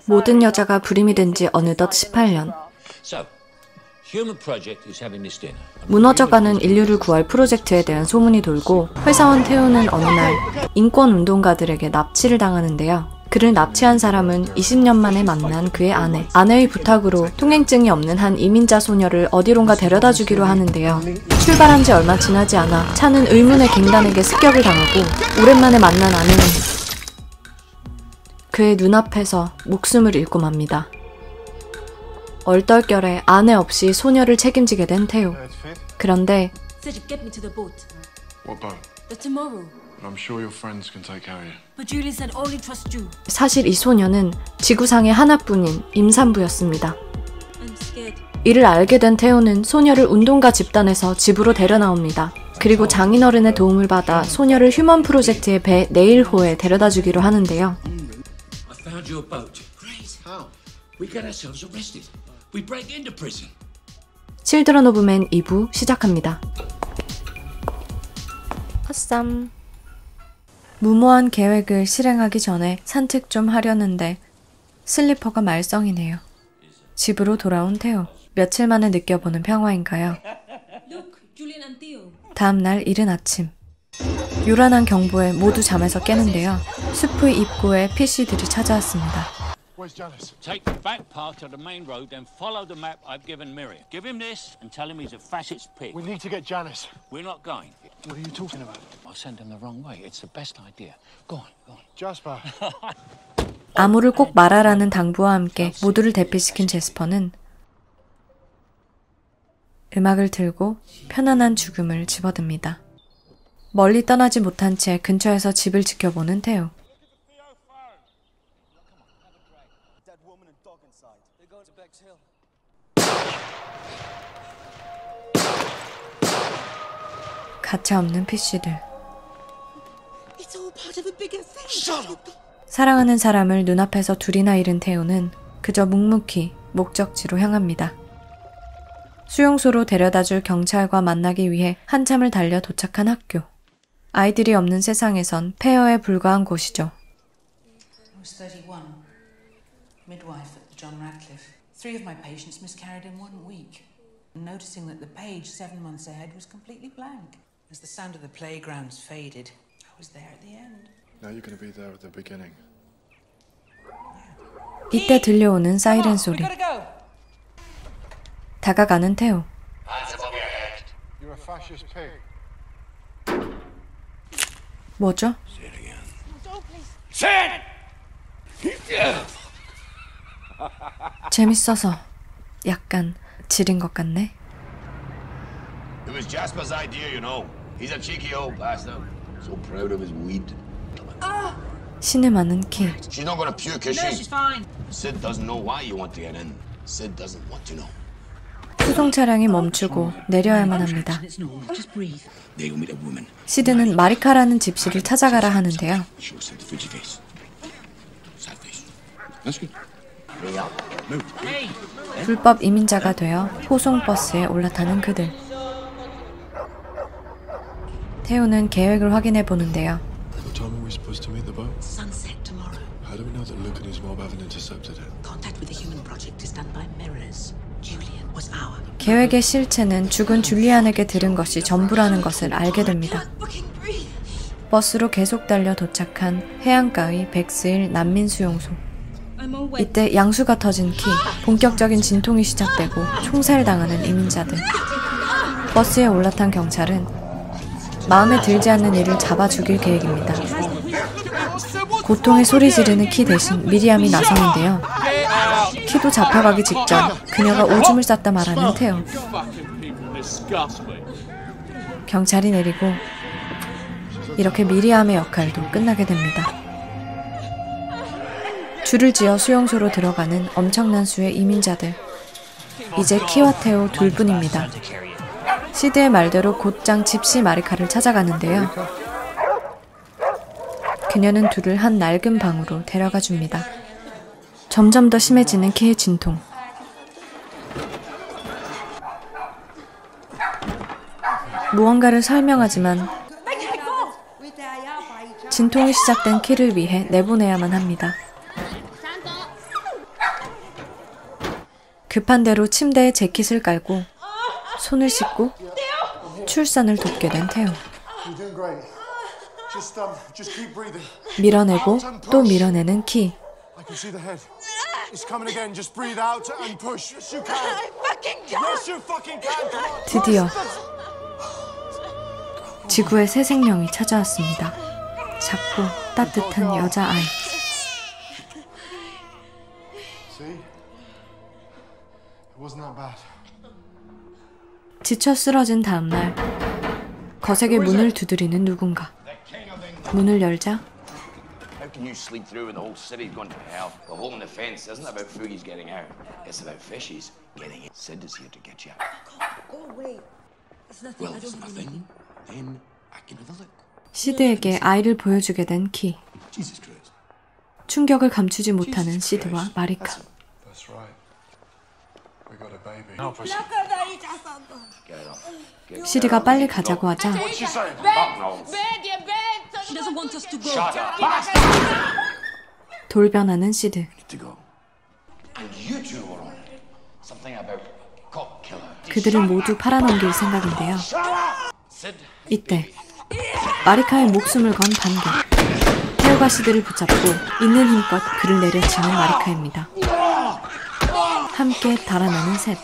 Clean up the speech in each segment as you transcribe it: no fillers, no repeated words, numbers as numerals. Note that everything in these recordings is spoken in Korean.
모든 여자가 불임이 된 지 어느덧 18년. 무너져가는 인류를 구할 프로젝트에 대한 소문이 돌고 회사원 태우는 어느 날 인권운동가들에게 납치를 당하는데요. 그를 납치한 사람은 20년 만에 만난 그의 아내. 아내의 부탁으로 통행증이 없는 한 이민자 소녀를 어디론가 데려다 주기로 하는데요. 출발한 지 얼마 지나지 않아 차는 의문의 갱단에게 습격을 당하고 오랜만에 만난 아내는 그의 눈앞에서 목숨을 잃고 맙니다. 얼떨결에 아내 없이 소녀를 책임지게 된 테오. 그런데 사실 이 소녀는 지구상의 하나뿐인 임산부였습니다. 이를 알게 된 테오는 소녀를 운동가 집단에서 집으로 데려나옵니다. 그리고 장인어른의 도움을 받아 소녀를 휴먼 프로젝트의 배 네일호에 데려다 주기로 하는데요. 칠드런 오브 맨 2부 시작합니다. 헛쌈. 무모한 계획을 실행하기 전에 산책 좀 하려는데 슬리퍼가 말썽이네요. 집으로 돌아온 테오. 며칠 만에 느껴보는 평화인가요? 다음날 이른 아침. 요란한 경보에 모두 잠에서 깨는데요. 숲의 입구에 PC들이 찾아왔습니다. Where's Janice? Take the back path to the main road, then follow the map I've given Miriam. Give him this and tell him he's a fascist pig. We need to get Janice. We're not going. What are you talking about? I'll send him the wrong way. It's the best idea. Go on, go on. Jasper. 아무를 꼭 말하라는 당부와 함께 모두를 대피시킨 제스퍼는 음악을 틀고 편안한 죽음을 집어듭니다. 멀리 떠나지 못한 채 근처에서 집을 지켜보는 테오. 가차없는 PC들. 사랑하는 사람을 눈앞에서 둘이나 잃은 테오는 그저 묵묵히 목적지로 향합니다. 수용소로 데려다줄 경찰과 만나기 위해 한참을 달려 도착한 학교. 아이들이 없는 세상에선 폐허에 불과한 곳이죠. Midwife at the John Radcliffe. 3 of my patients miscarried in 1 week. Noticing that the page 7 months ahead was completely blank. As the sound of the playgrounds faded, I was there at the end. Now you're going to be there at the beginning. 이때 들려오는 사이렌 소리. 다가가는 테오. You're a fascist pig. 뭐죠? 재밌어서 약간 지린 것 같네. It was Jasper's idea, you know. He's a cheeky old bastard. So proud of his weed. 신의 많은 키. She's not gonna puke, is she? No, she's fine. Sid doesn't know why you want to get in. Sid doesn't want to know. 수송 차량이 멈추고 내려야만 합니다. They will meet a woman. 시드는 마리카라는 집시를 찾아가라 하는데요. Show Sid the fidgy face. Sad face. That's good. 불법 이민자가 되어 호송버스에 올라타는 그들. 테오는 계획을 확인해 보는데요. What time are we supposed to meet the boat? Sunset tomorrow. How do we know that Luke and his mob haven't intercepted it? Contact with the human project is done by mirrors. Julian was our. 계획의 실체는 죽은 줄리안에게 들은 것이 전부라는 것을 알게 됩니다. 버스로 계속 달려 도착한 해안가의 백스일 난민 수용소. 이때 양수가 터진 키, 본격적인 진통이 시작되고 총살당하는 이민자들. 버스에 올라탄 경찰은 마음에 들지 않는 이를 잡아 죽일 계획입니다. 고통에 소리 지르는 키 대신 미리암이 나서는데요. 키도 잡혀가기 직전 그녀가 오줌을 쌌다 말하는 테오. 경찰이 내리고 이렇게 미리암의 역할도 끝나게 됩니다. 줄을 지어 수용소로 들어가는 엄청난 수의 이민자들. 이제 키와 테오 둘뿐입니다. 시드의 말대로 곧장 집시 마리카를 찾아가는데요. 그녀는 둘을 한 낡은 방으로 데려가 줍니다. 점점 더 심해지는 키의 진통. 무언가를 설명하지만 진통이 시작된 키를 위해 내보내야만 합니다. 급한 대로 침대에 재킷을 깔고 손을 씻고 출산을 돕게 된 태우. 밀어내고 또 밀어내는 키. 드디어 지구에 새 생명이 찾아왔습니다. 작고 따뜻한 여자아이. 지쳐 쓰러진 다음날 거세게 문을 두드리는 누군가. 문을 열자 How can you sleep through when the whole city's gone to hell? The hole in the fence isn't about Fugies getting out. It's about fishies getting in. Sid is here to get you out. Go away. It's nothing. Well, I if it's don't believe nothing, you. then I can have a look. 시드에게 아이를 보여주게 된 키. Jesus Christ. 충격을 감추지 못하는 시드와 마리카. That's right. We got a baby. No, Get it up. 시드가 빨리 가자고 하자 What's she saying? Fuck no. She doesn't want us to go. Shut up. Bastard! 돌변하는 시드. Need to go. And you two were on it. Something about cop killer. 그들을 모두 팔아넘길 생각인데요. Sid. 이때 마리카의 목숨을 건 반격. 태우가 시드를 붙잡고 있는 힘껏 그를 내려치는 마리카입니다. 함께 달아나는 셋.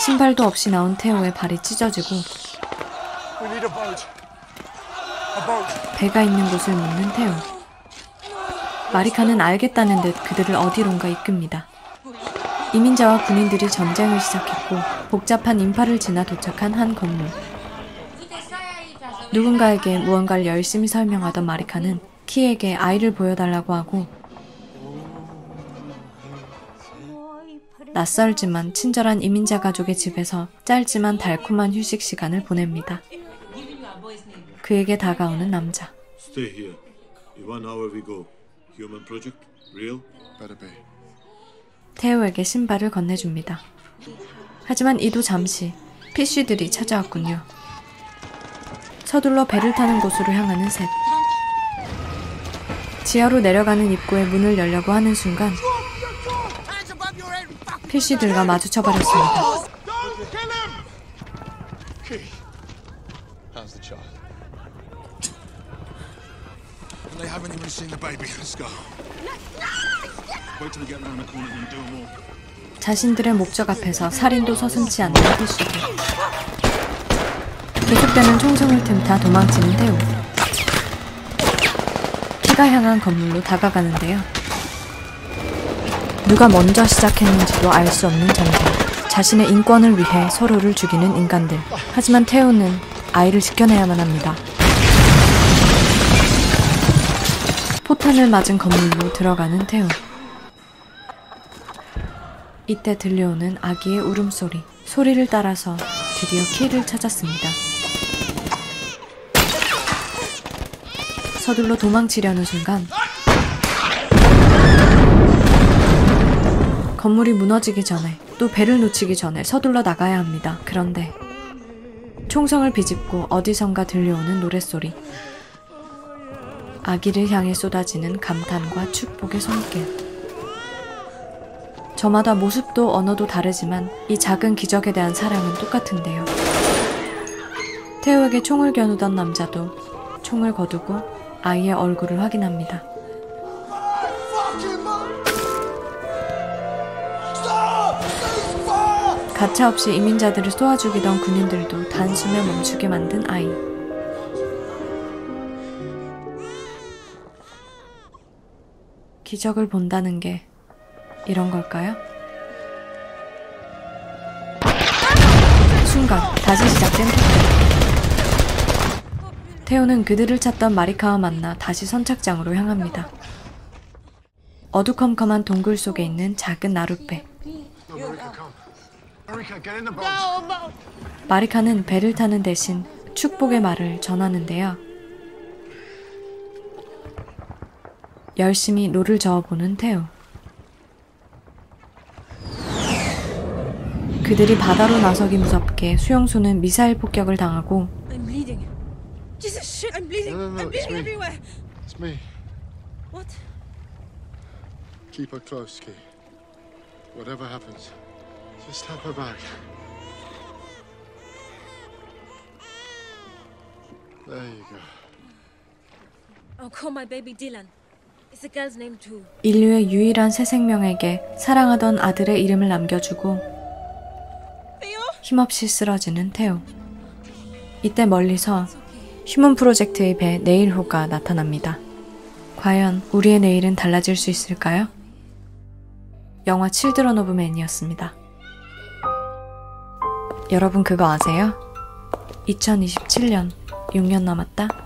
신발도 없이 나온 태우의 발이 찢어지고 배가 있는 곳을 묻는 태우. 마리카는 알겠다는 듯 그들을 어디론가 이끕니다. 이민자와 군인들이 전쟁을 시작했고 복잡한 인파를 지나 도착한 한 건물. 누군가에게 무언가를 열심히 설명하던 마리카는 키에게 아이를 보여달라고 하고 낯설지만 친절한 이민자 가족의 집에서 짧지만 달콤한 휴식 시간을 보냅니다. 그에게 다가오는 남자. Stay here. In 1 hour we go. Human project? Real? Better be. 태우에게 신발을 건네줍니다. 하지만 이도 잠시 피쉬들이 찾아왔군요. 서둘러 배를 타는 곳으로 향하는 셋. 지하로 내려가는 입구에 문을 열려고 하는 순간 피쉬들과 마주쳐버렸습니다. How's the child? They haven't even seen the baby. Let's go. Wait till we get around the corner and do them all. 자신들의 목적 앞에서 살인도 서슴지 않는 피쉬들. 계속되는 총성을 틈타 도망치는 태우. 키가 향한 건물로 다가가는데요. 누가 먼저 시작했는지도 알 수 없는 전쟁. 자신의 인권을 위해 서로를 죽이는 인간들. 하지만 태우는 아이를 지켜내야만 합니다. 포탄을 맞은 건물로 들어가는 태우. 이때 들려오는 아기의 울음소리. 소리를 따라서 드디어 키를 찾았습니다. 서둘러 도망치려는 순간 건물이 무너지기 전에 또 배를 놓치기 전에 서둘러 나가야 합니다. 그런데 총성을 비집고 어디선가 들려오는 노랫소리. 아기를 향해 쏟아지는 감탄과 축복의 손길. 저마다 모습도 언어도 다르지만 이 작은 기적에 대한 사랑은 똑같은데요. 태우에게 총을 겨누던 남자도 총을 거두고 아이의 얼굴을 확인합니다. 가차없이 이민자들을 쏘아 죽이던 군인들도 단숨에 멈추게 만든 아이. 기적을 본다는 게 이런 걸까요? 순간 다시 시작된 폭격. 태우는 그들을 찾던 마리카와 만나 다시 선착장으로 향합니다. 어두컴컴한 동굴 속에 있는 작은 나룻배. 마리카는 배를 타는 대신 축복의 말을 전하는데요. 열심히 노를 저어보는 태우. 그들이 바다로 나서기 무섭게 수용소는 미사일 폭격을 당하고 I'm bleeding. Jesus shit, I'm bleeding. No, I'm it's bleeding me. everywhere. It's me. What? Keep her close, Key. Whatever happens, just have her back. There you go. I'll call my baby Dylan. It's a girl's name too. 인류의 유일한 새 생명에게 사랑하던 아들의 이름을 남겨주고 힘없이 쓰러지는 테오. 이때 멀리서 휴먼 프로젝트의 배 네일호가 나타납니다. 과연 우리의 내일은 달라질 수 있을까요? 영화 칠드런 오브 맨이었습니다. 여러분 그거 아세요? 2027년 6년 남았다.